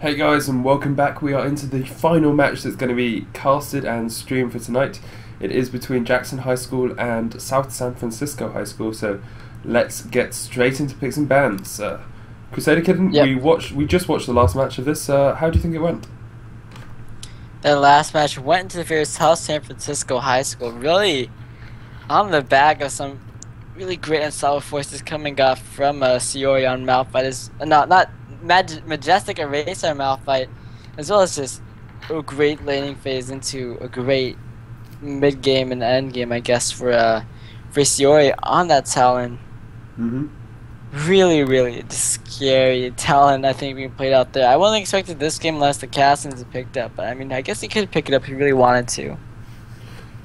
Hey guys, and welcome back. We are into the final match that's going to be casted and streamed for tonight. It is between Jackson High School and South San Francisco High School, so let's get straight into picks and bans. CrusaderKitten, Yep. we just watched the last match of this. How do you think it went? The last match went into the very South San Francisco High School, really on the back of some really great and solid forces coming up from Siori on Malphite. Not Majestic Eraser on Malphite, as well as just a great laning phase into a great mid game and end game, I guess, for Siori on that Talon. Really scary talent, I think, being played out there. I wasn't expecting this game unless the Cassins picked up, but I mean, I guess he could pick it up if he really wanted to.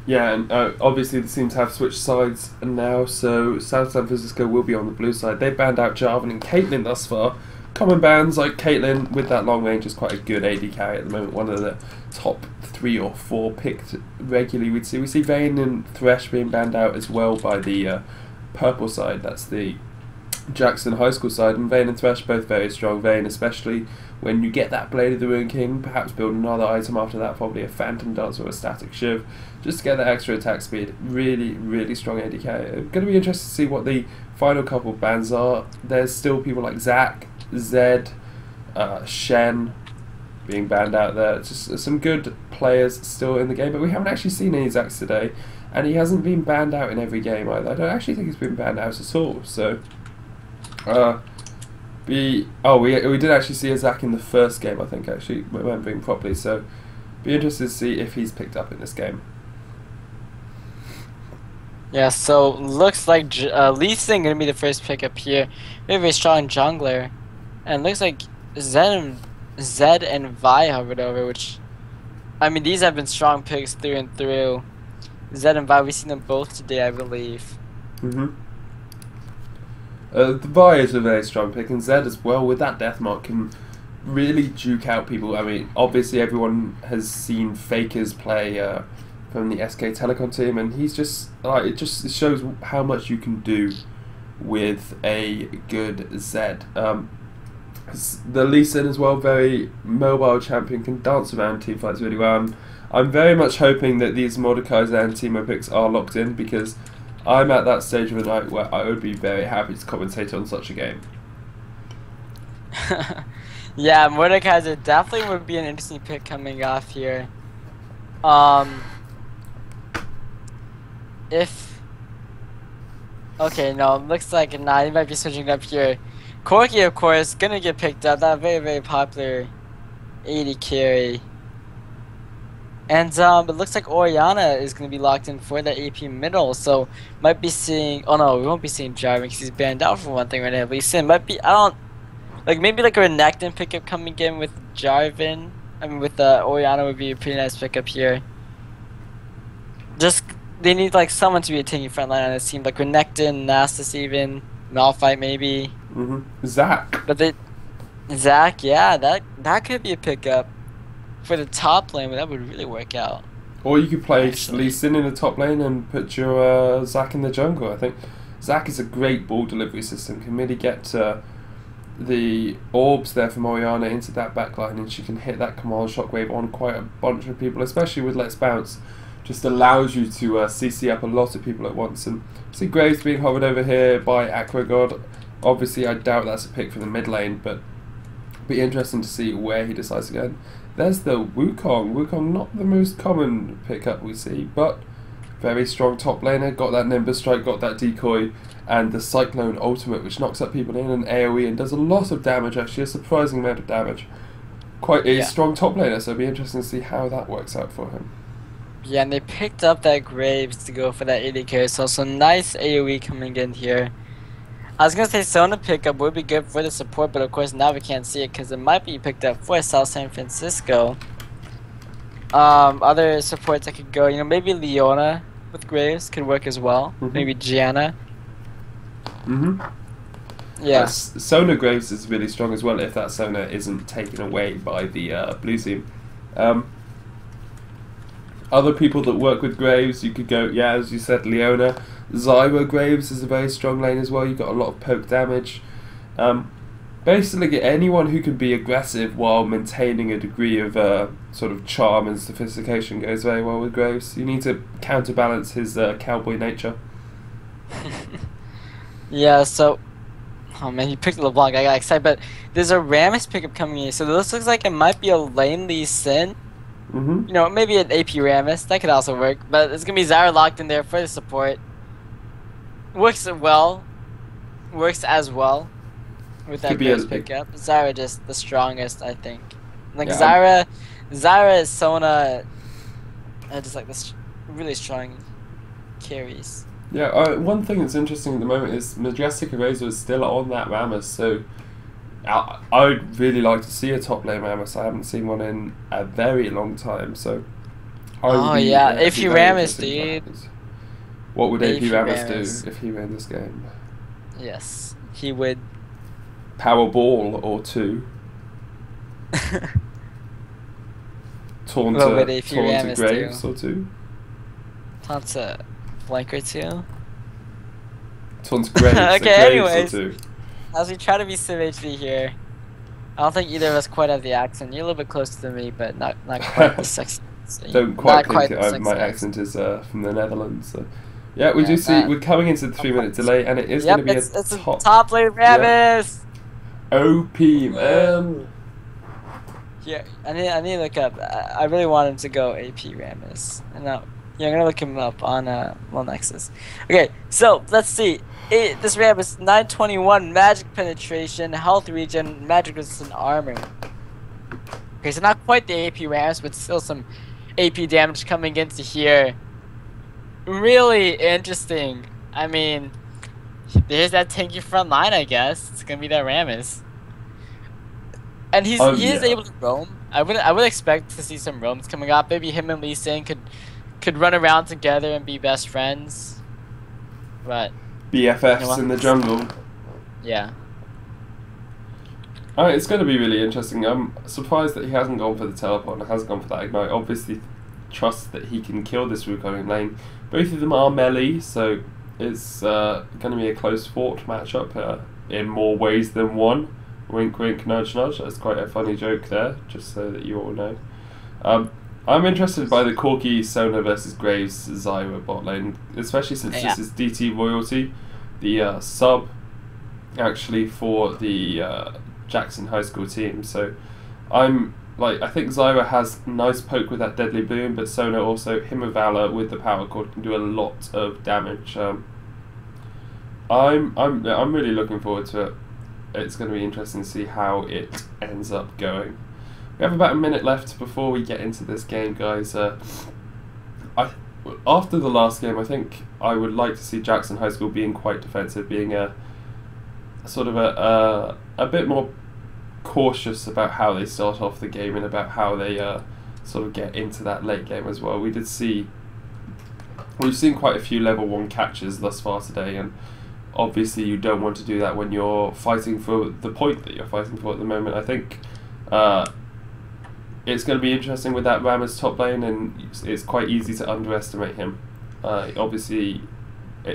Yeah, and obviously the teams have switched sides now, so South San Francisco will be on the blue side. They banned out Jarvan and Caitlyn thus far. Common bans like Caitlyn with that long range is quite a good AD carry at the moment. One of the top 3 or 4 picked regularly. We see Vayne and Thresh being banned out as well by the purple side. That's the Jackson High School side, and Vayne and Thresh both very strong. Vayne especially when you get that Blade of the Ruin King, perhaps build another item after that, probably a Phantom Dance or a Static Shiv, just to get that extra attack speed. Really strong AD carry. Going to be interested to see what the final couple bans are. There's still people like Zac, Zed, Shen being banned out there. Just some good players still in the game, but we haven't actually seen any Zacs today, and he hasn't been banned out in every game either. I don't actually think he's been banned out at all, so we did actually see a Zac in the first game, I think, actually, remembering properly, so be interested to see if he's picked up in this game. Yeah, so looks like Lee Sin gonna be the first pickup here. Very strong jungler, and looks like Zed and Vi hovered over, which, I mean, these have been strong picks through and through. Zed and Vi, we've seen them both today, I believe. The Vi is a very strong pick, and Zed as well, with that death mark, can really juke out people. I mean, obviously everyone has seen Fakers play from the SK Telecom team, and he's just like, it shows how much you can do with a good Zed. The Lee Sin as well, very mobile champion, can dance around teamfights really well. And I'm very much hoping that these Mordekaiser and Teemo picks are locked in, because I'm at that stage of the night where I would be very happy to commentate on such a game. Yeah, Mordekaiser definitely would be an interesting pick coming off here. Okay, no, looks like he might be switching up here. Corky, of course, gonna get picked up. That very popular 80 carry. And it looks like Orianna is gonna be locked in for the AP middle, so might be seeing. Oh no, we won't be seeing Jarvan because he's banned out for one thing right now. But Sin might be. Maybe like a Renekton pickup coming in with Jarvan. I mean, with Orianna would be a pretty nice pickup here. Just they need like someone to be a taking front line on this team, like Renekton, Nastus, even Malphite maybe. Zac. But Zac, yeah, that could be a pickup for the top lane, but that would really work out. Or you could play Lee Sin in the top lane and put your Zac in the jungle. I think Zac is a great ball delivery system, can really get the orbs there from Orianna into that backline, and she can hit that command shockwave on quite a bunch of people, especially with Let's Bounce. Just allows you to CC up a lot of people at once. And see Graves being hovered over here by Aquagod. Obviously I doubt that's a pick for the mid lane, but be interesting to see where he decides to go. There's the Wukong. Wukong, not the most common pickup we see, but very strong top laner. Got that Nimbus Strike, got that decoy, and the Cyclone ultimate, which knocks up people in an AoE and does a lot of damage, actually, a surprising amount of damage. Quite a strong top laner, so it'll be interesting to see how that works out for him. Yeah, and they picked up that Graves to go for that 80 carry, so nice AoE coming in here. I was gonna say Sona pickup would be good for the support, but of course now we can't see it because it might be picked up for South San Francisco. Other supports that could go, maybe Leona with Graves could work as well. Maybe Gianna. Yeah. Sona Graves is really strong as well if that Sona isn't taken away by the blue team. Other people that work with Graves, you could go, yeah, as you said, Leona. Zyra Graves is a very strong lane as well. You've got a lot of poke damage. basically anyone who can be aggressive while maintaining a degree of sort of charm and sophistication goes very well with Graves. You need to counterbalance his cowboy nature. Yeah, so oh man, he picked LeBlanc. I got excited, but there's a Rammus pickup coming in, so this looks like it might be a Lane Lee Sin. Mm-hmm. You know, maybe an AP Rammus. That could also work, but it's gonna be Zyra locked in there for the support. Works well. Works as well with that Graves pickup. Zyra just the strongest, I think. Like yeah, Zyra, Sona, just like this really strong carries. Yeah, one thing that's interesting at the moment is Majestic Eraser is still on that Rammus, so I'd really like to see a top lane Rammus. I haven't seen one in a very long time, so AP Rammus, dude. What would AP Rammus do if he ran this game? Yes, he would. Power Ball or 2. Taunt to Graves or 2. Taunt to Flanker 2. Taunt to Graves. Okay, anyways. As we try to be Civ HD here, I don't think either of us quite have the accent. You're a little bit closer to me, but not quite the sexy. Don't quite think my accent is from the Netherlands. So. Yeah, we do see we're coming into the 3-minute delay, and it is going to be a top lane Rammus. OP, man. Yeah, I need to look up. I really want him to go AP Rammus. And now, yeah, I'm gonna look him up on Nexus. Okay, so let's see. This Rammus 921 magic penetration, health regen, magic resistant armor. Okay, so not quite the AP Rammus, but still some AP damage coming into here. Really interesting. I mean, there's that tanky front line, I guess. It's gonna be that Rammus. And he is able to roam. I would expect to see some roams coming up. Maybe him and Lee Sin could run around together and be best friends. But BFFs in the jungle. Yeah. It's going to be really interesting. I'm surprised that he hasn't gone for the teleport and hasn't gone for that ignite. Obviously, trusts that he can kill this Wukong in lane. Both of them are melee, so it's going to be a close fought matchup in more ways than one. Wink, wink, nudge, nudge. That's quite a funny joke there, just so that you all know. I'm interested by the Corky Sona versus Graves Zyra bot lane, especially since this is DT Royalty, the sub actually for the Jackson High School team. So I think Zyra has nice poke with that deadly boom, but Sona also, him with Valor with the power cord, can do a lot of damage. I'm really looking forward to it. It's going to be interesting to see how it ends up going. We have about a minute left before we get into this game, guys. After the last game, I think I would like to see Jackson High School being quite defensive, being a sort of a bit more cautious about how they start off the game and about how they sort of get into that late game as well. We've seen quite a few level 1 catches thus far today, and obviously you don't want to do that when you're fighting for the point that you're fighting for at the moment. I think it's going to be interesting with that Rammus top lane, and it's quite easy to underestimate him. Obviously,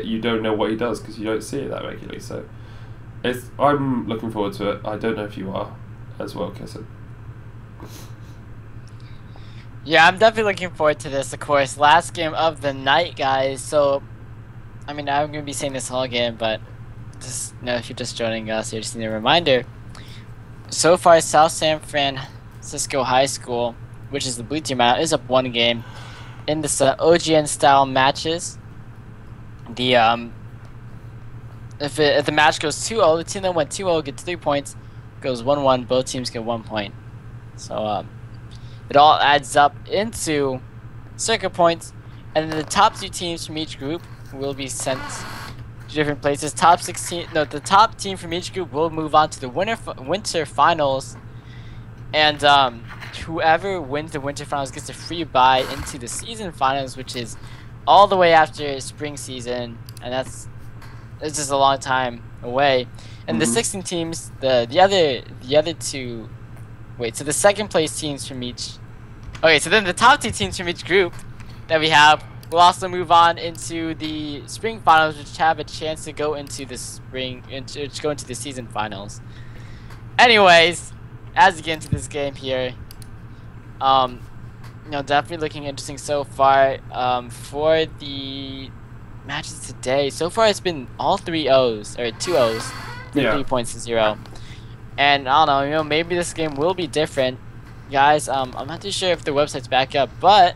you don't know what he does because you don't see it that regularly. So I'm looking forward to it. I don't know if you are as well, Kitten. Yeah, I'm definitely looking forward to this, of course. Last game of the night, guys. So, I mean, I'm going to be saying this all game, but just if you're just joining us, you just need a reminder. So far, South San Franscisco High School, which is the blue team out, is up 1 game in this OGN style matches. The if the match goes 2-0, the team that went 2-0 gets 3 points. Goes 1-1, both teams get 1 point. So it all adds up into circuit points, and then the top 2 teams from each group will be sent to different places. The top team from each group will move on to the winter finals, and whoever wins the winter finals gets a free bye into the season finals, which is all the way after spring season, and it's just a long time away. And the 16 teams, the other 2, so the second place teams from each. Okay, so then the top 2 teams from each group that we have will also move on into the spring finals, which have a chance to go into the season finals. Anyways, as we get into this game here, you know, definitely looking interesting so far. For the matches today, so far it's been all 3 O's, or 2 O's, 3 points to 0. And I don't know, you know, maybe this game will be different. Guys, I'm not too sure if the website's back up, but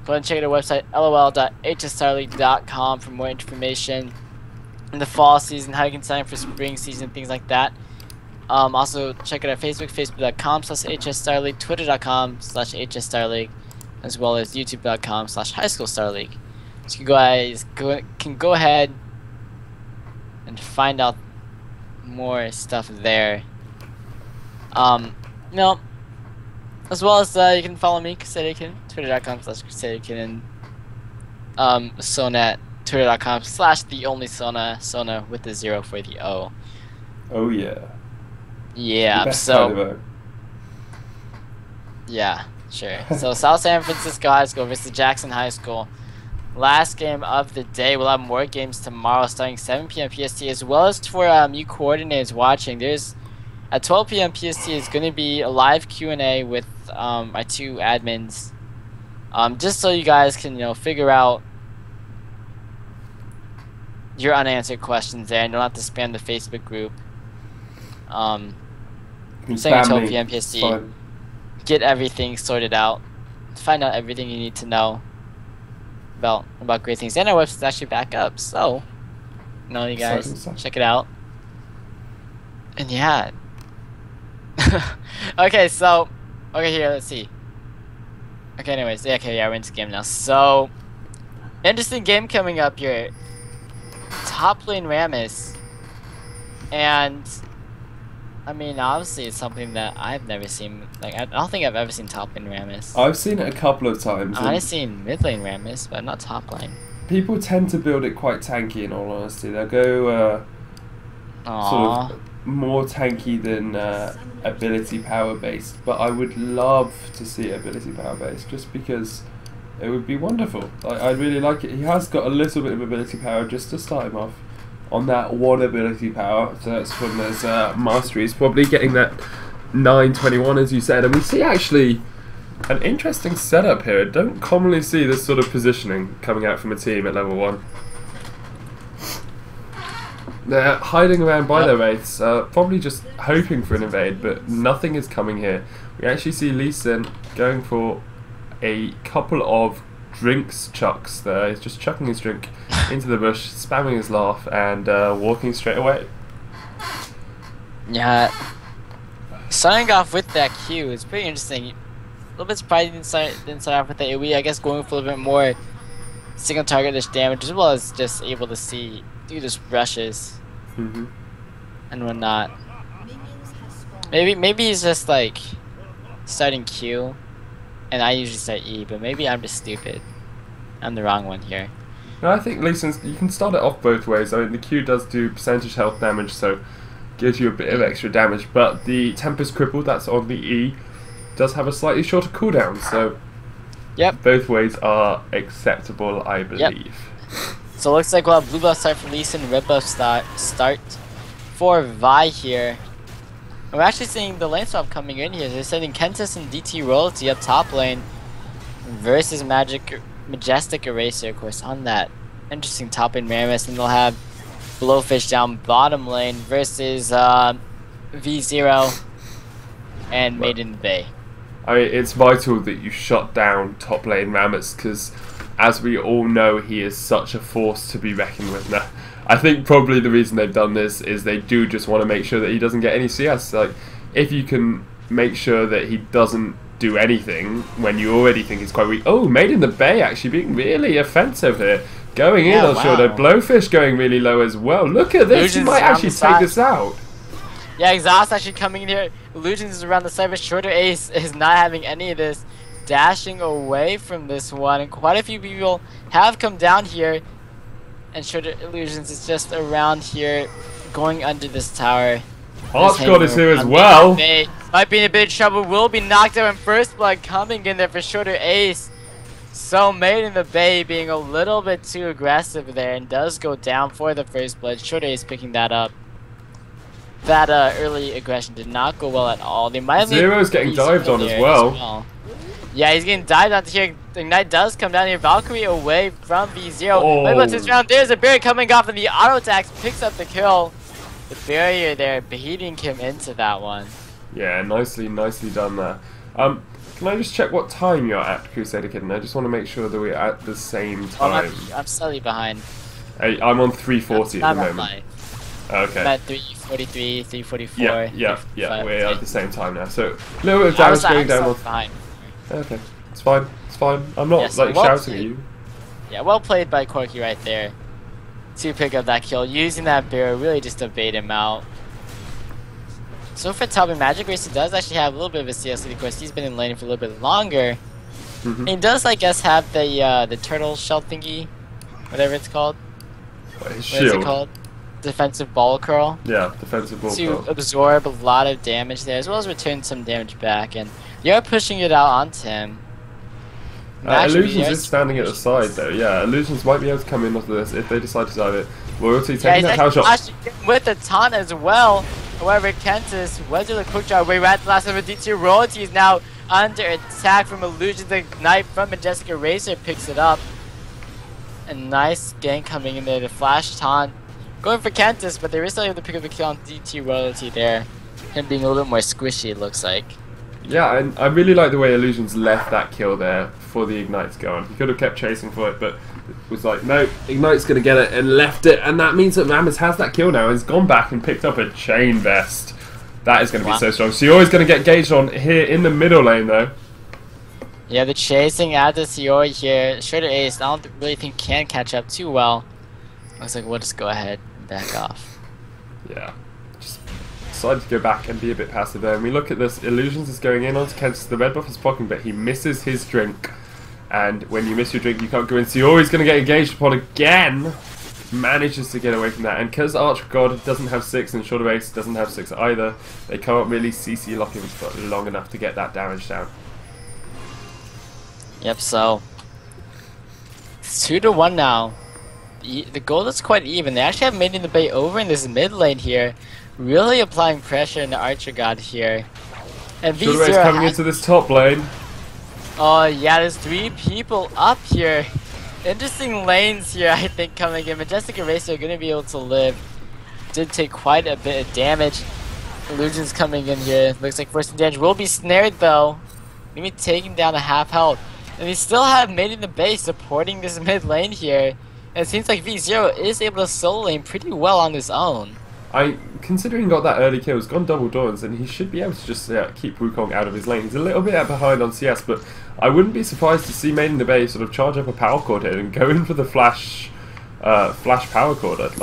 go ahead and check out our website, lol.hsrleague.com, for more information in the fall season, how you can sign up for spring season, things like that. Also check out our Facebook, facebook.com/HSStarLeague, twitter.com/HSStarLeague, as well as youtube.com/HighSchoolStarLeague. So you guys can go ahead and find out more stuff there. You know, as well as you can follow me, CrusaderKitten, twitter.com/CrusaderKitten, Sona at twitter.com/theonlysona, Sona with the 0 for the O. Oh yeah. Yeah, so yeah, sure. So South San Franscisco High School versus Jackson High School. Last game of the day. We'll have more games tomorrow starting 7 p.m. PST, as well as for you coordinators watching. There's at 12 p.m. PST is going to be a live Q&A with my 2 admins, just so you guys can, you know, figure out your unanswered questions there and don't have to spam the Facebook group. Saying 12 p.m. PST, get everything sorted out, find out everything you need to know about great things. And our website's actually back up, so you know, you guys check it out. And yeah. Okay, so okay, here, let's see. Okay, anyways, yeah, okay, yeah, we're into the game now. So interesting game coming up here. Top lane Rammus, and I mean, obviously, it's something that I've never seen. Like, I don't think I've ever seen top lane Rammus. I've seen it a couple of times. I've seen mid lane Rammus, but not top lane. People tend to build it quite tanky, in all honesty. They'll go sort of more tanky than ability power based. But I would love to see ability power based, just because it would be wonderful. I really like it. He has got a little bit of ability power just to start him off on that 1 ability power, so that's from his mastery. He's probably getting that 921, as you said, and we see actually an interesting setup here. I don't commonly see this sort of positioning coming out from a team at level 1. They're hiding around by their wraiths, probably just hoping for an invade, but nothing is coming here. We actually see Lee Sin going for a couple of drinks chucks there. He's just chucking his drink into the bush, spamming his laugh, and walking straight away. Yeah, starting off with that Q is pretty interesting. A little bit surprised he didn't start off with the AoE. I guess going for a little bit more single target-ish damage, as well as just able to do just brushes and whatnot. Maybe he's just like starting Q, and I usually start E, but maybe I'm just stupid. I'm the wrong one here. No, I think Leeson's, you can start it off both ways. I mean, the Q does do percentage health damage, so gives you a bit of extra damage, but the Tempest Cripple, that's on the E, does have a slightly shorter cooldown, so both ways are acceptable, I believe. So it looks like we'll have blue buff start for Lee Sin, red buff start for Vi here. And we're actually seeing the lane swap coming in here. They're sending Kentis and DT Royalty up top lane versus Majestic Eraser, of course, on that interesting top lane Rammus, and they'll have Blowfish down bottom lane versus V0 and Made in the Bay. I mean, it's vital that you shut down top lane Rammus, because as we all know, he is such a force to be reckoned with now. I think probably the reason they've done this is they do just want to make sure that he doesn't get any CS. Like, if you can make sure that he doesn't do anything when you already think he's quite weak. Oh, Made in the Bay actually being really offensive here. Going in on shoulder. Blowfish going really low as well. Look at this. He might actually take this out. Yeah, Exhaust actually coming in here. Illusions is around the side, but Shorter Ace is not having any of this. Dashing away from this one, and quite a few people have come down here, and Shorter Illusions is just around here going under this tower. Archgod is here as well. Might be in a bit of trouble, will be knocked out, and First Blood coming in there for Shorter Ace. So Made in the Bay being a little bit too aggressive there, and does go down for the First Blood. Shorter Ace picking that up. that early aggression did not go well at all. They might have Zero's getting dived on as well. Yeah, he's getting dived on here. Ignite does come down here. Valkyrie away from V0. Oh. But about this round, there's a barrier coming off, and the auto attacks picks up the kill. The barrier there beating him into that one. Yeah, nicely done there. Can I just check what time you're at, CrusaderKitten? I just want to make sure that we're at the same time. I'm slightly behind. I'm on 340 at the moment. Okay. I'm at 343, 344. Yeah, we're at the same time now. So a little bit of damage going down. Behind. Okay, it's fine. I'm not like shouting at you. Yeah, well played by Corki right there to pick up that kill, using that barrier really just to bait him out. So for top, Magic Racer does actually have a little bit of a CS lead. Of course, he's been in lane for a little bit longer. He does, I guess, have the turtle shell thingy, whatever it's called. What is it called? Defensive ball curl. Yeah, defensive ball curl. To absorb a lot of damage there, as well as return some damage back, and they are pushing it out onto him. Illusions is standing at the side though. Yeah, Illusions might be able to come in off this if they decide to dive it. Loyalty taking that power shot with the taunt as well. However, Kentis was doing a quick draw. We're at the last of the D2. Royalty is now under attack from Illusions. The Ignite from Majestic Eraser picks it up. A nice gank coming in there. The flash taunt going for Kentis, but they were still able to pick up the kill on D2 Royalty there. Him being a little bit more squishy, it looks like. Yeah, and I really like the way Illusions left that kill there for the Ignite to go on. He could have kept chasing for it, but it was like, no, Ignite's going to get it, and left it, and that means that Mammoth has that kill now and has gone back and picked up a chain vest. That is going to be so strong. So you're always going to get gauged on here in the middle lane, though. Yeah, the chasing at the Siori here. Shredder Ace, I don't really think can catch up too well. Looks like we'll just go ahead and back off. Yeah. Decided to go back and be a bit passive there. And we look at this, Illusions is going in onto Kentis. The red buff is blocking, but he misses his drink. And when you miss your drink, you can't go in. So you're always going to get engaged upon again. Manages to get away from that. And because Archgod doesn't have 6 and Shorter Ace doesn't have 6 either, they can't really CC lock him for long enough to get that damage down. Yep, so it's 2-1 now. The goal is quite even. They actually have made in the bay over in this mid lane here. Really applying pressure in the Archer God here. And V0 is coming into this top lane. Oh yeah, there's 3 people up here. Interesting lanes here, I think, coming in. Majestic Eraser are going to be able to live. Did take quite a bit of damage. Illusions coming in here. Looks like First Damage will be snared though. Maybe taking down a half health. And they still have made in the base supporting this mid lane here. And it seems like V0 is able to solo lane pretty well on his own. Considering he got that early kill, he's gone double Dawns, and he should be able to just keep Wukong out of his lane. He's a little bit behind on CS, but I wouldn't be surprised to see Made in the Bay sort of charge up a power chord here and go in for the flash power chord. I'd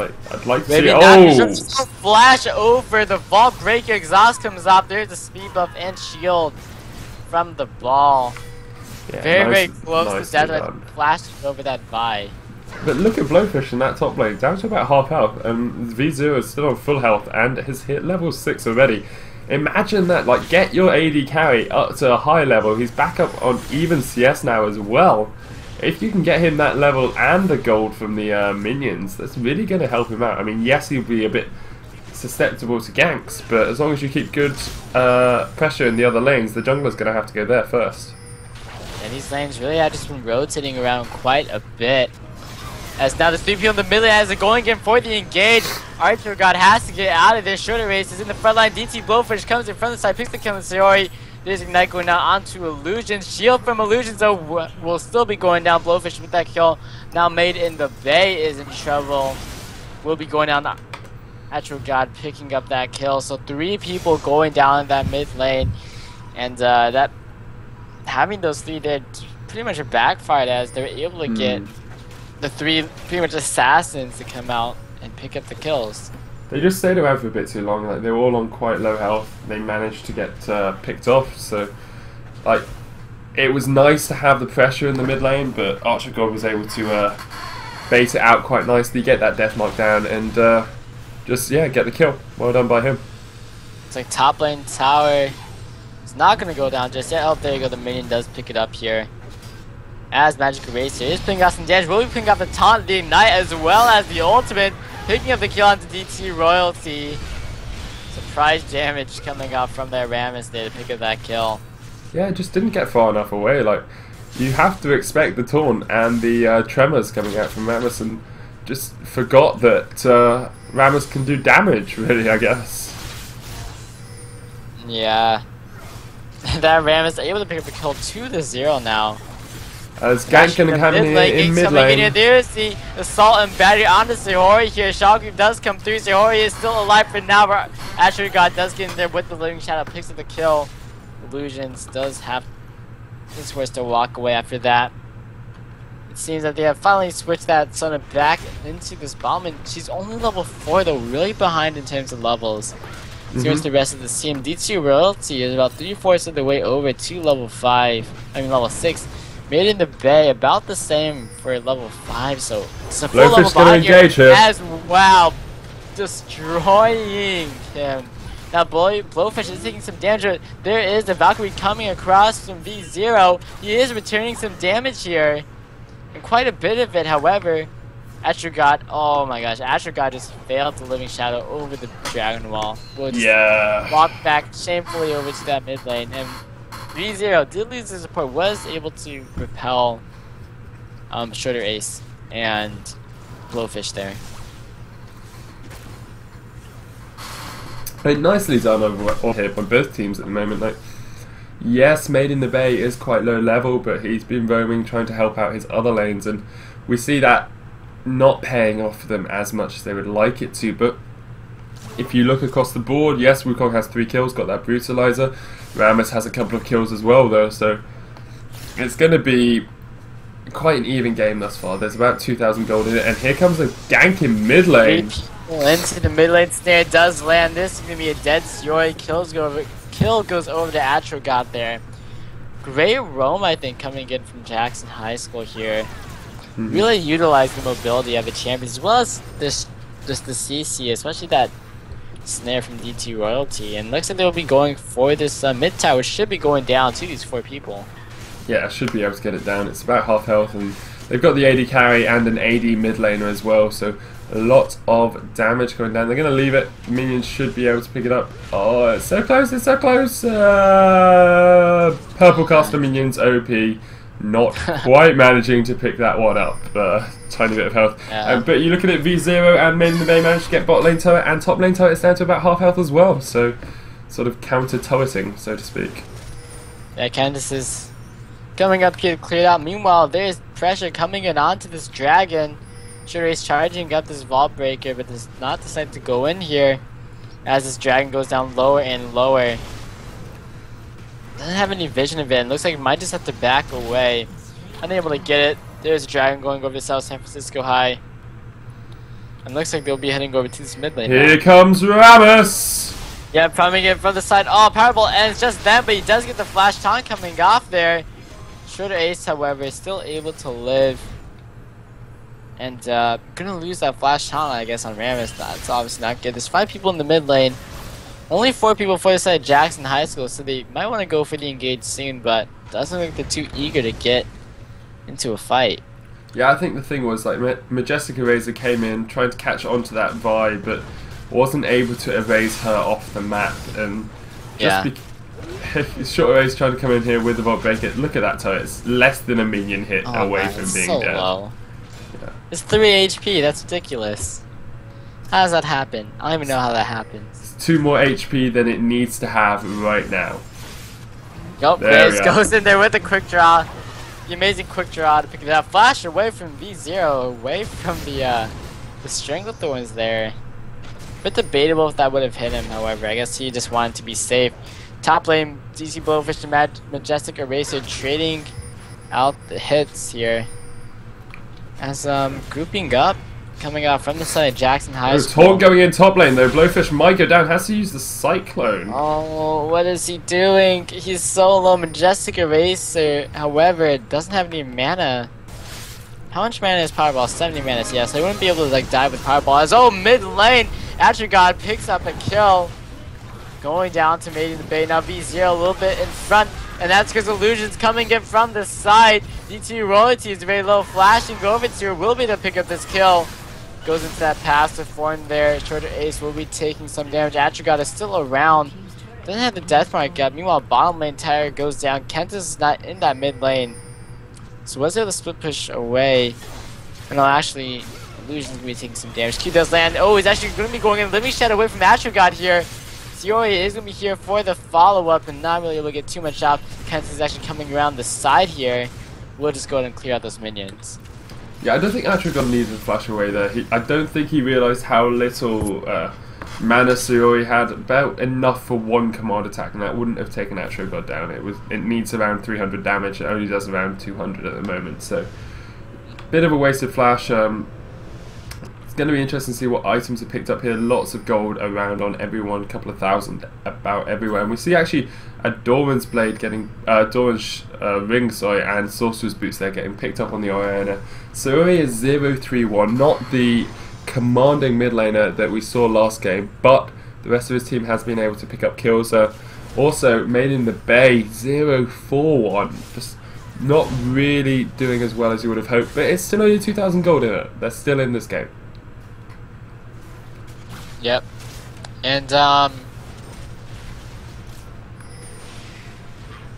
like to see it. Oh! Flash over, the Vault Breaker exhaust comes up. There's a speed buff and shield from the ball. Yeah, very close to death, flashing over that Vi. But look at Blowfish in that top lane, down to about half health, and V0 is still on full health and has hit level 6 already. Imagine that, like, get your AD carry up to a high level. He's back up on even CS now as well. If you can get him that level and the gold from the minions, that's really going to help him out. I mean, yes, he'll be a bit susceptible to ganks, but as long as you keep good pressure in the other lanes, the jungler's going to have to go there first. And these lanes really have just been rotating around quite a bit. As now the 3 people in the middle as they're going in for the engage. Archer God has to get out of there. Shorter Race is in the front line. DT Blowfish comes in front of the side, picks the kill on Sayori. There's Ignite going now onto Illusions. Shield from Illusions though will still be going down. Blowfish with that kill. Now Made in the Bay is in trouble. Will be going down. Archer God picking up that kill. So 3 people going down in that mid lane. And that having those 3 there pretty much backfired as they're able to get the 3 pretty much assassins to come out and pick up the kills. They just stayed around for a bit too long. Like, they were all on quite low health. They managed to get picked off. So, like, it was nice to have the pressure in the mid lane, but Archer God was able to bait it out quite nicely, get that death mark down, and just get the kill. Well done by him. It's like top lane tower. It's not gonna go down just yet. Oh, there you go. The minion does pick it up here. As Magic Eraser is picking up some damage, will be picking up the taunt, the Ignite, as well as the ultimate, picking up the kill onto DT Royalty. Surprise damage coming out from their Rammus there to pick up that kill. Yeah, it just didn't get far enough away. Like, you have to expect the taunt and the tremors coming out from Rammus, and just forgot that Rammus can do damage, really, I guess. Yeah. That Rammus able to pick up a kill 2-0 now. As gank gonna come in mid lane. There's the assault and battery onto Sehori here. Shockgroup does come through. Sehori is still alive for now, but Astro God does get in there with the Living Shadow, picks up the kill. Illusions does have his force to walk away after that. It seems that they have finally switched that Sona back into this bomb, and she's only level 4 though, really behind in terms of levels. So here's the rest of the team. D2 Royalty is about 3/4 of the way over to level 6. Made in the Bay about the same for level 5, so it's a full level behind here as wow, destroying him. Now Blowfish is taking some damage. There is the Valkyrie coming across from V0. He is returning some damage here, and quite a bit of it. However, Astrogod, oh my gosh, Astrogod just failed the Living Shadow over the Dragon Wall. We'll just walk back shamefully over to that mid lane, and V0 did lose his support, was able to repel Shorter Ace and Blowfish there. Like, nicely done over here by both teams at the moment. Like, yes, Made in the Bay is quite low level, but he's been roaming trying to help out his other lanes, and we see that not paying off for them as much as they would like it to. But if you look across the board, yes, Wukong has 3 kills, got that Brutalizer. Rammus has a couple of kills as well though, so it's going to be quite an even game thus far. There's about 2,000 gold in it, and here comes a gank in mid lane. Into the mid lane snare does land. This is going to be a dead Siori. Kill goes over to Astrogod there. Great roam, I think, coming in from Jackson High School here. Really utilize the mobility of the champions, as well as this, just the CC, especially that snare from D2 Royalty. And looks like they'll be going for this mid tower, which should be going down to these 4 people. Yeah, I should be able to get it down. It's about half health, and they've got the AD carry and an AD mid laner as well, so a lot of damage going down. They're going to leave it. Minions should be able to pick it up. Oh, it's so close, it's so close. Purple caster minions OP. Not quite managing to pick that one up. Tiny bit of health. But you look at it, V0 and Made in the Bay managed to get bot lane turret, and top lane turret is down to about half health as well. So, sort of counter turreting, so to speak. Yeah, Candace is coming up here cleared out. Meanwhile, there's pressure coming in onto this dragon. Shorter Ace charging up this vault breaker, but does not decide to go in here as this dragon goes down lower and lower. Doesn't have any vision of it, and looks like it might just have to back away. Unable to get it. There's a dragon going over to South San Francisco High. And looks like they'll be heading over to this mid lane. Here comes Rammus! Yeah, coming in from the side. Oh, Powerball ends just then, but he does get the flash taunt coming off there. Shorter Ace, however, is still able to live. And gonna lose that flash taunt, I guess, on Rammus. That's obviously not good. There's 5 people in the mid lane. Only 4 people for the side of Jackson High School, so they might want to go for the engage soon, but doesn't look like they're too eager to get into a fight. Yeah, I think the thing was, like, Majestic Eraser came in trying to catch onto that Vi, but wasn't able to erase her off the map, and just Short Eraser trying to come in here with the Vault Breaker. Look at that turret, it's less than a minion hit away from being dead. Low. Yeah. It's 3 HP, that's ridiculous. How does that happen? I don't even know how that happens. It's 2 more HP than it needs to have right now. Yup, Graves goes in there with a quick draw. The amazing quick draw to pick it up. Flash away from V0, away from the Stranglethorns there. Bit debatable if that would have hit him, however. I guess he just wanted to be safe. Top lane, DC Blowfish and Majestic Eraser trading out the hits here. As grouping up, coming out from the side of Jackson High School. Taunt going in top lane though. Blowfish might go down. Has to use the Cyclone. Oh, what is he doing? He's so low. Majestic Eraser, however, doesn't have any mana. How much mana is Powerball? 70 mana. Yeah, so he wouldn't be able to like die with Powerball. As mid lane, Astrogod picks up a kill. Going down to Made in the Bay. Now V0 a little bit in front. And that's because Illusion's coming in from the side. D2 Royalty is very low. Flashing over to her will be to pick up this kill. goes into that passive form there. Shorter Ace will be taking some damage. Atrigod is still around. Doesn't have the death mark yet. Meanwhile, bottom lane Tyre goes down. Kentis is not in that mid lane. So was able to split push away. And actually, Illusion's going to be taking some damage. Q does land. Oh, he's actually going to be going in Living Shed away from Atrigod here. Ziori is going to be here for the follow-up and not really able to get too much out. Kentis is actually coming around the side here. We'll just go ahead and clear out those minions. Yeah, I don't think Atrigod needed to flash away there. I don't think he realised how little mana Ziori had. About enough for one command attack, and that wouldn't have taken Atrigod down. It needs around 300 damage. It only does around 200 at the moment, so bit of a wasted flash. It's going to be interesting to see what items are picked up here. Lots of gold around on everyone, a couple of thousand about everywhere. And we see actually a Doran's blade getting, Doran's ring, sorry, and Sorcerer's boots there getting picked up on the Oriana. Ziori is 0-3-1, not the commanding mid laner that we saw last game, but the rest of his team has been able to pick up kills. Also, Made in the Bay, 0-4-1. Just not really doing as well as you would have hoped, but it's still only 2,000 gold in it. They're still in this game. Yep. And,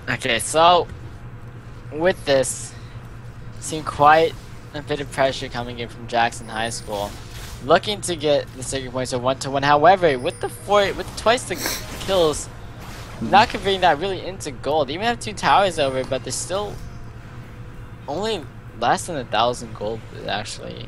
okay, so, with this, seeing quite a bit of pressure coming in from Jackson High School. Looking to get the second points of 1-1. However, with twice the kills, not converting that really into gold. They even have 2 towers over, but they're still only less than 1,000 gold, actually.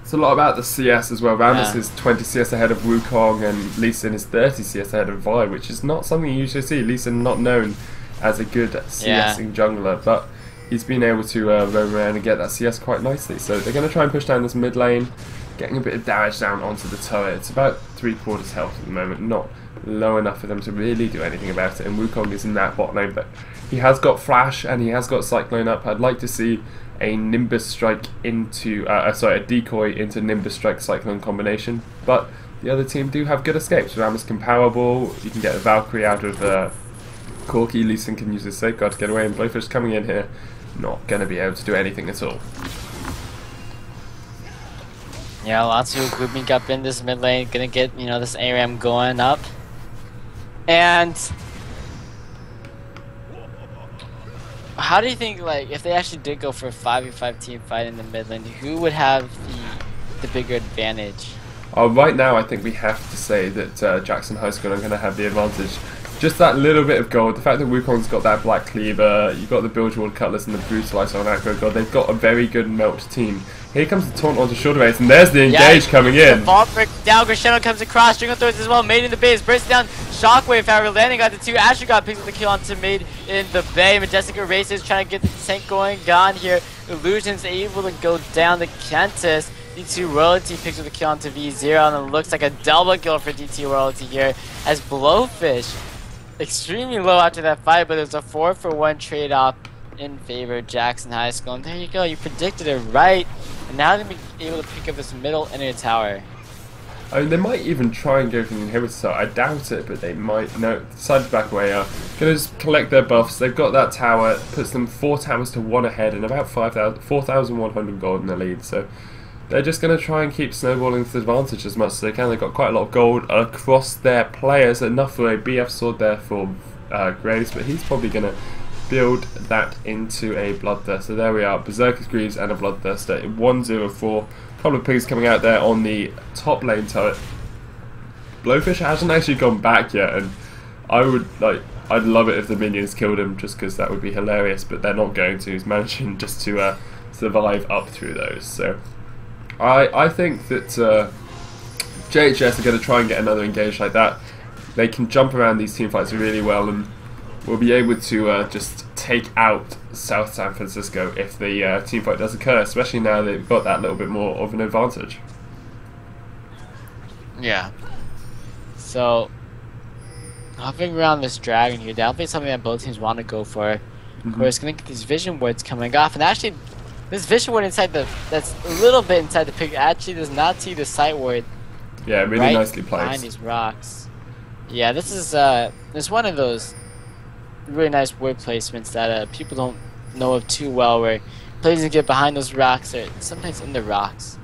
It's a lot about the CS as well. Rammus is 20 CS ahead of Wukong, and Lee Sin is 30 CS ahead of Vi, which is not something you usually see. Lee Sin not known as a good CSing jungler, but he's been able to roam around and get that CS quite nicely. So they're going to try and push down this mid lane, getting a bit of damage down onto the turret. It's about 3/4 health at the moment, not low enough for them to really do anything about it. And Wukong is in that bot lane, but he has got Flash and he has got Cyclone up. I'd like to see a Nimbus Strike into, a decoy into Nimbus Strike Cyclone combination, but the other team do have good escapes. Rammus can powerball, you can get a Valkyrie out of Corki, Lee Sin can use his safeguard to get away, and Blowfish coming in here, not going to be able to do anything at all. Yeah, lots of grouping up in this mid lane, gonna get, this ARAM going up. And how do you think, if they actually did go for a 5v5 team fight in the mid lane, who would have the bigger advantage? Right now, I think we have to say that Jackson High School are going to have the advantage. Just that little bit of gold, the fact that Wukong's got that Black Cleaver, you've got the Bilgewater Cutlass and the Brutalizer on Aggro God, they've got a very good melt team. Here comes the taunt onto Shorter Ace, and there's the engage coming in. The ball break down, Grisheno comes across, String of Throws as well, Made in the Base, bursting down, Shockwave, however, landing on the 2, Atrigod picks up the kill onto Made in the Bay, Majestica races, trying to get the tank going, gone here, Illusion's able to go down to Kentis, DT Royalty picks up the kill onto V0, and it looks like a double kill for DT Royalty here, as Blowfish, extremely low after that fight, but there's a 4-for-1 trade-off in favor of Jackson High School, and there you go, you predicted it right. And now they're going to be able to pick up this middle inner tower. I mean, they might even try and go for the inhibitor tower. I doubt it, but they might. No, decide to back away. Going to just collect their buffs. They've got that tower. Puts them 4 towers to 1 ahead and about 4,100 gold in the lead. So they're just going to try and keep snowballing this advantage as much as they can. They've got quite a lot of gold across their players. Enough for a BF sword there for Graves, but he's probably going to build that into a Bloodthirster. So there we are, Berserker's Greaves and a Bloodthirster in 1-0-4. Couple of pigs coming out there on the top lane turret. Blowfish hasn't actually gone back yet, and I'd love it if the minions killed him, just because that would be hilarious, but they're not going to. He's managing just to survive up through those. So I think that JHS are going to try and get another engage like that. They can jump around these team fights really well, and we'll be able to just take out South San Francisco if the teamfight does occur, especially now they've got that little bit more of an advantage. Yeah. So, hopping around this dragon here, definitely something that both teams want to go for. Of course, gonna get these vision wards coming off, and actually, this vision ward that's a little bit inside the pick actually does not see the sight ward. Yeah, really nicely placed behind these rocks. Yeah, this is one of those really nice word placements that people don't know of too well, where players can get behind those rocks or sometimes in the rocks.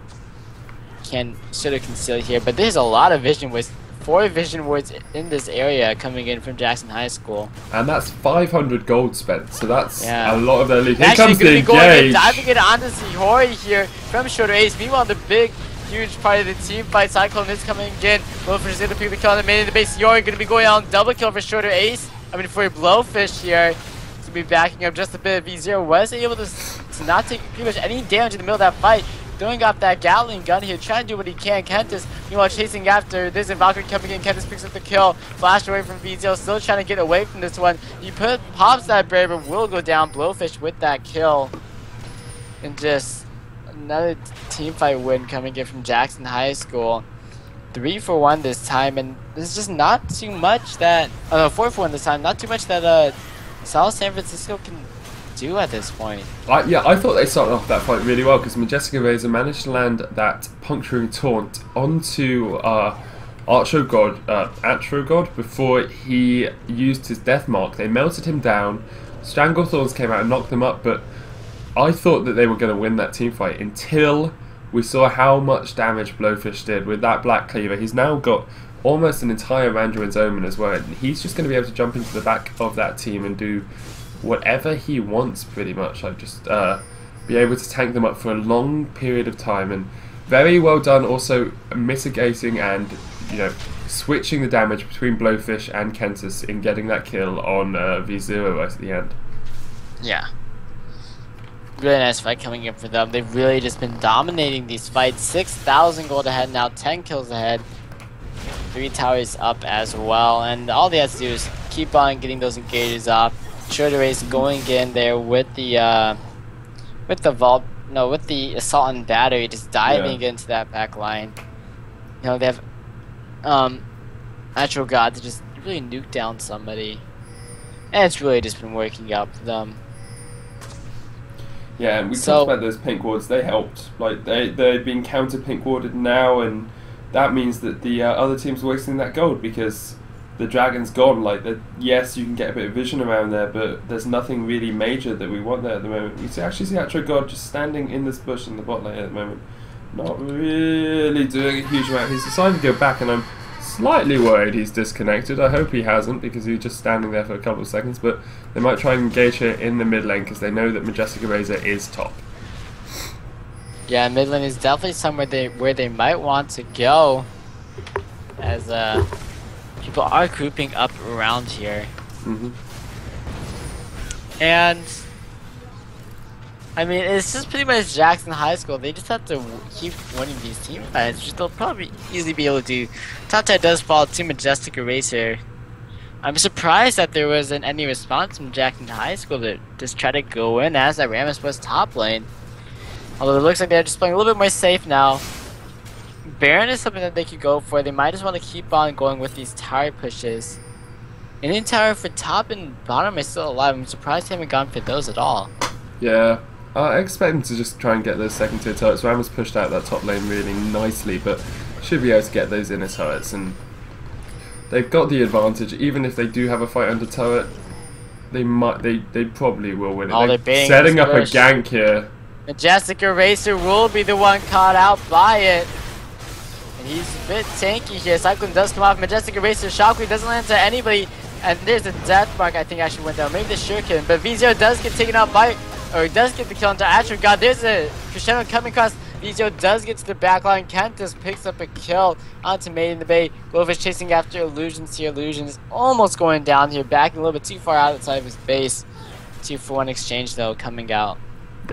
can sort of conceal here. But there's a lot of vision wards. 4 vision wards in this area coming in from Jackson High School. And that's 500 gold spent, so that's yeah. a lot of their lead. Here Actually comes the engage. Going in, diving it onto Sihori here from Shoulder Ace. Meanwhile, the big, huge part of the team fight, Cyclone is coming in. Blowfish is going to pick the kill on the main of the base. Sihori going to be going out double kill for Shoulder Ace. I mean, for Blowfish here. To be backing up just a bit. V0 was able to not take pretty much any damage in the middle of that fight. Throwing off that Gatling gun here, trying to do what he can. Kentis, meanwhile, chasing after. There's a Valkyrie coming in. Kentis picks up the kill. Flashed away from V0, still trying to get away from this one. He pops that barrier, but will go down. Blowfish with that kill. And just another teamfight win coming in from Jackson High School. 3-for-1 this time, and there's just not too much that... 4-for-1 this time, not too much that South San Francisco can do at this point. Yeah, I thought they started off that fight really well because Majestic Eraser managed to land that puncturing taunt onto Atro God before he used his death mark. They melted him down. Stranglethorns came out and knocked them up, but I thought that they were going to win that team fight until we saw how much damage Blowfish did with that Black Cleaver. He's now got almost an entire Mandarin's Omen as well, and he's just going to be able to jump into the back of that team and do whatever he wants, pretty much. Like, just be able to tank them up for a long period of time, and very well done also mitigating and, you know, switching the damage between Blowfish and Kentis in getting that kill on V0 right at the end. Yeah. Really nice fight coming in for them. They've really just been dominating these fights. 6,000 gold ahead now, 10 kills ahead. 3 towers up as well, and all they have to do is keep on getting those engages off. Shoulder Ace going in there with the assault and battery, just diving into that back line. You know, they have Natural God to just really nuke down somebody, and it's really just been working out for them. Yeah, and we talked about those pink wards. They helped. Like they've been counter pink warded now, and that means that the other team's wasting that gold because the dragon's gone. Like, yes, you can get a bit of vision around there, but there's nothing really major that we want there at the moment. You actually see Atro God just standing in this bush in the bot lane at the moment, not really doing a huge amount. He's decided to go back, and I'm slightly worried he's disconnected. I hope he hasn't, because he was just standing there for a couple of seconds, but they might try and engage here in the mid lane because they know that Majestic Eraser is top. Yeah, mid lane is definitely somewhere where they might want to go, as people are grouping up around here. And I mean, it's just pretty much Jackson High School. They just have to keep winning these team fights, which they'll probably easily be able to do. Top tier does fall to Majestic Eraser. I'm surprised that there wasn't any response from Jackson High School to just try to go in as that Rammus was top lane. Although it looks like they're just playing a little bit more safe now. Baron is something that they could go for. They might just want to keep on going with these tower pushes. Indian tower for top and bottom is still alive. I'm surprised they haven't gone for those at all. Yeah, I expect them to just try and get those second tier turrets. Rammus pushed out that top lane really nicely, but should be able to get those inner turrets, and they've got the advantage. Even if they do have a fight under turret, they probably will win it. Oh, they're setting up a gank here. Majestic Eraser will be the one caught out by it. And he's a bit tanky here. Cyclone does come off. Majestic Eraser shockwave doesn't land to anybody. And there's a death mark, I think actually went down. Maybe the shuriken. But V0 does get taken out by, or he does get the kill into Atro God. There's a crescendo coming across. V0 does get to the backline. Kentis picks up a kill onto Made in the Bay. Glovish chasing after Illusions here. Illusions almost going down here. Backing a little bit too far outside of his base. 2-for-1 exchange though coming out.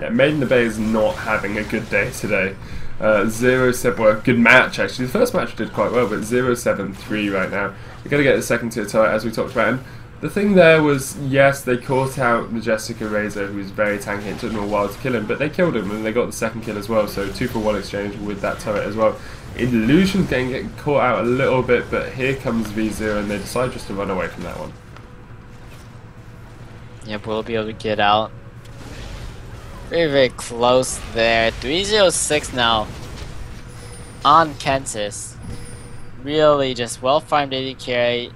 Yeah, Made in the Bay is not having a good day today. 0-7, well, good match actually. The first match did quite well, but 0-7-3 right now. We're going to get the second tier turret as we talked about. And the thing there was, yes, they caught out Majestic Eraser, who was very tanky. It took them a while to kill him, but they killed him and they got the second kill as well. So 2-for-1 exchange with that turret as well. Illusion's getting caught out a little bit, but here comes V0 and they decide just to run away from that one. Yep, we'll be able to get out. Very, very close there. 306 now on Kentis. Really just well farmed AD carry.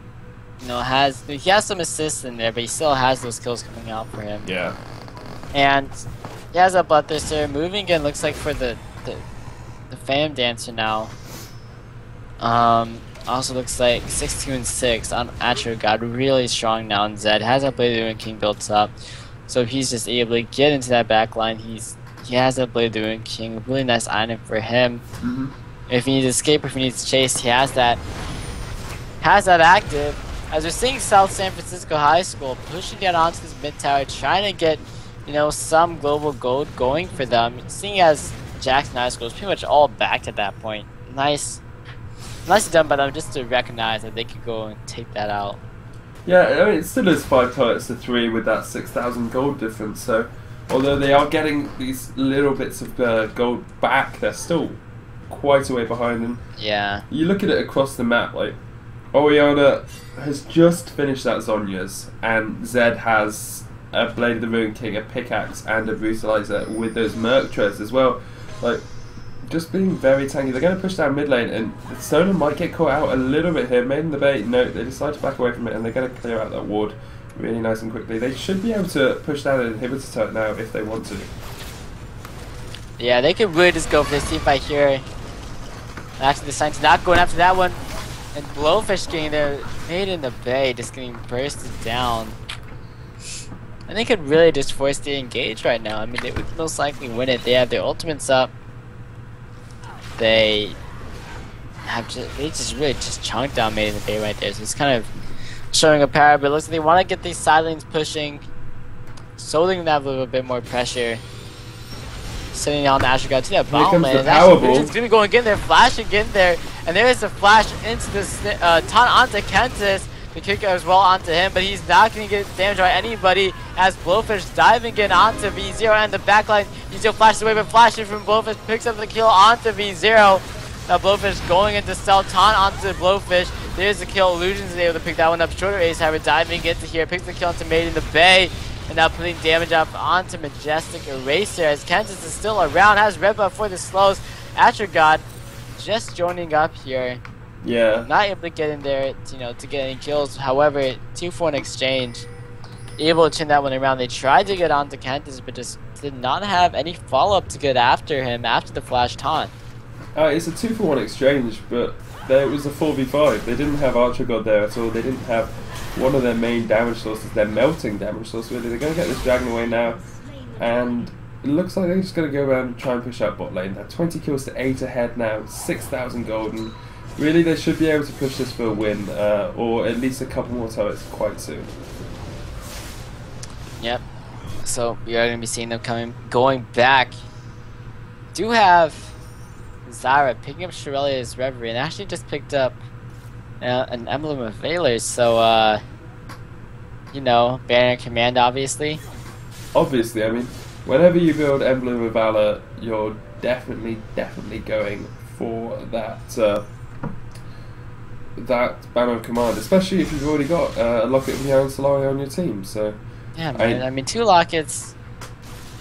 You know, he has some assists in there, but he still has those kills coming out for him. Yeah. And he has a Bloodthirster moving in, looks like for the the Phantom Dancer now. Also looks like 6-2-6 on Atro God, really strong now. And Zed has that Blade Ruin King built up, so he's just able to get into that back line. He has that Blade Ruin King, a really nice item for him. If he needs to escape, if he needs to chase, he has that active. As we're seeing South San Francisco High School pushing down onto this mid tower, trying to get, you know, some global gold going for them. Seeing as Jackson High School is pretty much all back at that point. Nicely done by them just to recognize that they could go and take that out. Yeah, I mean, it still is 5 turrets to 3 with that 6,000 gold difference. So, although they are getting these little bits of gold back, they're still quite a way behind. And yeah, you look at it across the map, like Oriana has just finished that Zhonya's, and Zed has a Blade of the Ruin King, a pickaxe, and a Brutalizer with those Merc treads as well. Like, just being very tanky. They're going to push down mid lane, and Stoner might get caught out a little bit here. Made in the bait. No, they decide to back away from it, and they're going to clear out that ward really nice and quickly. They should be able to push down an inhibitor turret now if they want to. Yeah, they could really just go for this team fight here. Actually, the sign's not going after that one. And Blowfish getting there, made in the bay, just getting bursted down. And they could really just force the engage right now. I mean, they would most likely win it. They have their ultimates up. They just really just chunked down Made in the Bay right there. So it's kind of showing a power, but it looks like they want to get these side lanes pushing, so they can have a little bit more pressure. Sitting down the Astro God to that bomb lane. It's gonna be going in there, flashing in there, and there is a flash into this taunt onto Kentis. The kick as well onto him, but he's not going to get damage by anybody as Blowfish diving in onto V0 and the backline. V0 flashes away, but flashing from Blowfish picks up the kill onto V0. Now Blowfish going into stealth, taunt onto Blowfish. There's the kill. Illusions is able to pick that one up. Shorter Ace, however, diving into here, picks the kill onto Made in the Bay, and now putting damage up onto Majestic Eraser as Kentis is still around, has red buff for the slows. Atro God just joining up here. Yeah. Not able to get in there, you know, to get any kills. However, 2-for-1 exchange. Able to turn that one around. They tried to get onto Kentis, but just did not have any follow-up to get after him after the flash taunt. It's a 2-for-1 exchange, but there was a 4v5. They didn't have Archer God there at all. They didn't have one of their main damage sources, their melting damage source, really. They're going to get this dragon away now, and it looks like they're just going to go around and try and push out bot lane. They're 20 kills to 8 ahead now, 6,000 golden. Really, they should be able to push this for a win, or at least a couple more turrets quite soon. Yep. So we are going to be seeing them going back. Do have Zyra picking up Shirelia's Reverie, and actually just picked up an Emblem of Valor. So, you know, Banner Command, obviously. Obviously, I mean, whenever you build Emblem of Valor, you're definitely going for that Banner of Command, especially if you've already got a Locket of Meow and Solari on your team. So yeah, man. I mean, 2 Lockets.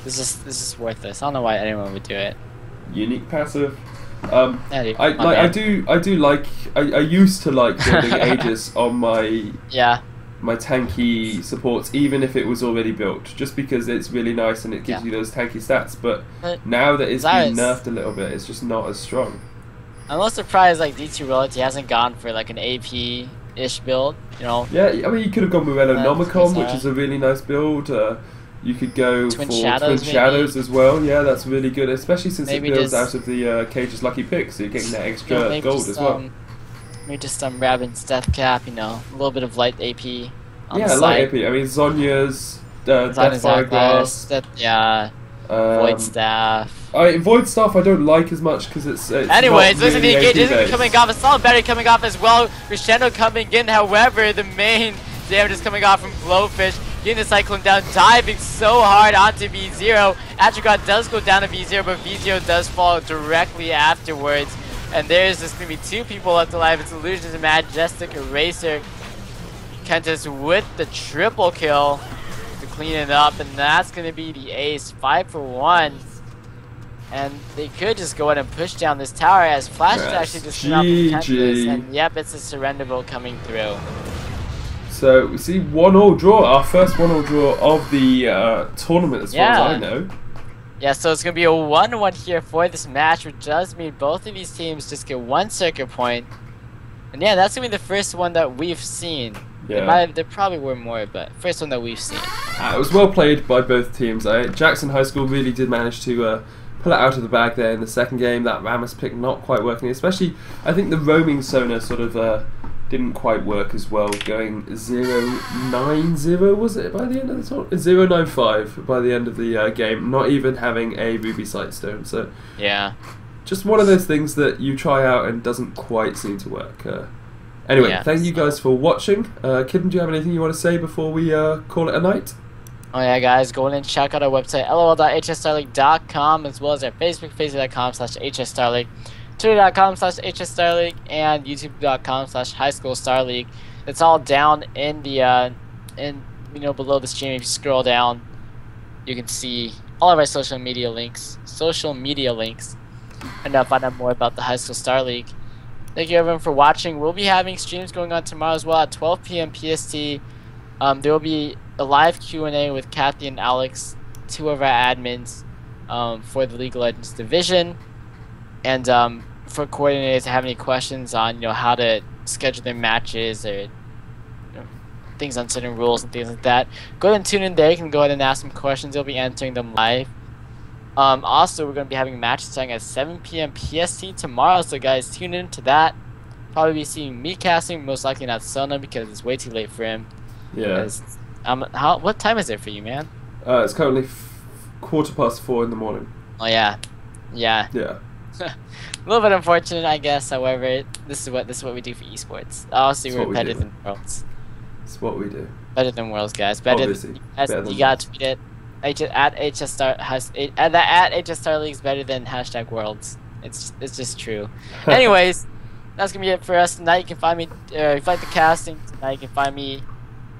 This is worthless. I don't know why anyone would do it. Unique passive. Yeah, I used to like building Aegis on my my tanky supports, even if it was already built, just because it's really nice and it gives you those tanky stats. But now that it's been nerfed a little bit, it's just not as strong. I'm most surprised like D2 Royalty hasn't gone for like an AP-ish build, you know. Yeah, I mean, you could have gone with Nomicon, which is a really nice build. You could go for Twin Shadows as well. Yeah, that's really good, especially since it builds out of the Cage's Lucky Pick, so you're getting that extra gold as well. Maybe just some Rabin's Death Cap, you know, a little bit of light AP on the side. Light AP. I mean, Zhonya's Deathfire Glass. Void Staff. Void Staff I don't like as much because it's anyways, listen to the engage isn't coming off. A solid battery coming off as well. Crescendo coming in, however, the main damage is coming off from Blowfish. Getting the Cyclone down, diving so hard onto V0. Atro God does go down to V0, but V0 does fall directly afterwards. And there's just going to be 2 people left alive. It's Illusions and Majestic Eraser. Kentis with the triple kill to clean it up, and that's going to be the ace. 5-for-1. And they could just go ahead and push down this tower as Flash is actually just coming out from Kentis. And yep, it's a surrender vote coming through. So we see 1-1 draw, our first 1-1 draw of the tournament as far as I know. Yeah, so it's gonna be a 1-1 here for this match, which does mean both of these teams just get 1 circuit point. And yeah, that's gonna be the first one that we've seen. Yeah. There probably were more, but first one that we've seen. It was well played by both teams. Jackson High School really did manage to pull it out of the bag there in the second game. That Rammus pick not quite working, especially I think the roaming Sona sort of didn't quite work as well, going 0-9-0 was it by the end of the tournament? 0-9-5 by the end of the game, not even having a Ruby Sightstone. So yeah, just one of those things that you try out and doesn't quite seem to work. Anyway, yeah, thank you guys for watching. Kitten, do you have anything you want to say before we call it a night? Oh yeah, guys, go in and check out our website, lol.hsstarleague.com, as well as our Facebook, facebook.com/hsstarleague, twitter.com/hsstarleague, and youtube.com/highschoolstarleague. It's all down in the below the stream. If you scroll down, you can see all of our social media links, and find out more about the High School Star League. Thank you everyone for watching. We'll be having streams going on tomorrow as well at 12 p.m. PST. There will be a live Q&A with Kathy and Alex, 2 of our admins, for the League of Legends Division, and for coordinators to have any questions on how to schedule their matches or things on certain rules and things like that. Go ahead and tune in there. You can go ahead and ask some questions. They'll be answering them live. Also, we're going to be having matches starting at 7 p.m. PST tomorrow, so guys, tune in to that. Probably be seeing me casting, most likely not Sona because it's way too late for him. Yeah. What time is it for you, man? It's currently 4:15 in the morning. Oh yeah, yeah. Yeah. A little bit unfortunate, I guess. However, this is what we do for esports. Obviously, we're better than Worlds. It's what we do. Better than Worlds, guys. Better than you gotta tweet it. At HS Star League is better than #Worlds. It's just true. Anyways, that's gonna be it for us tonight. You can find me if you like the casting tonight. You can find me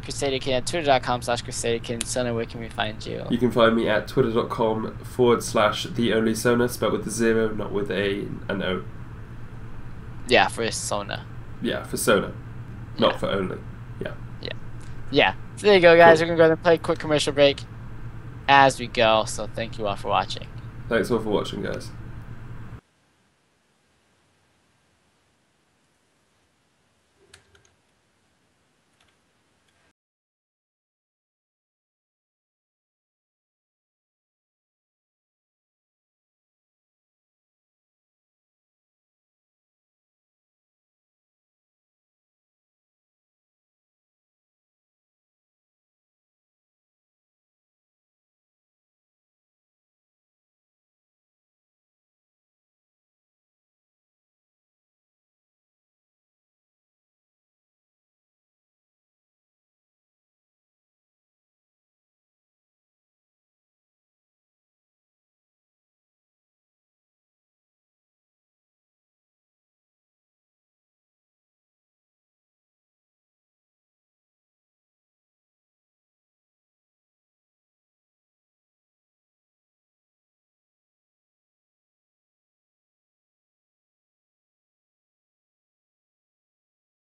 CrusaderKitten at twitter.com/CrusaderKitten. Sona, where can we find you? You can find me at twitter.com/theonlysona, spelled with the 0, not with an O. Yeah, for Sona. Yeah, for Sona, not for only. Yeah. So there you go, guys. Cool. We're gonna go ahead and play a quick commercial break as we go. So thank you all for watching. Thanks all for watching, guys.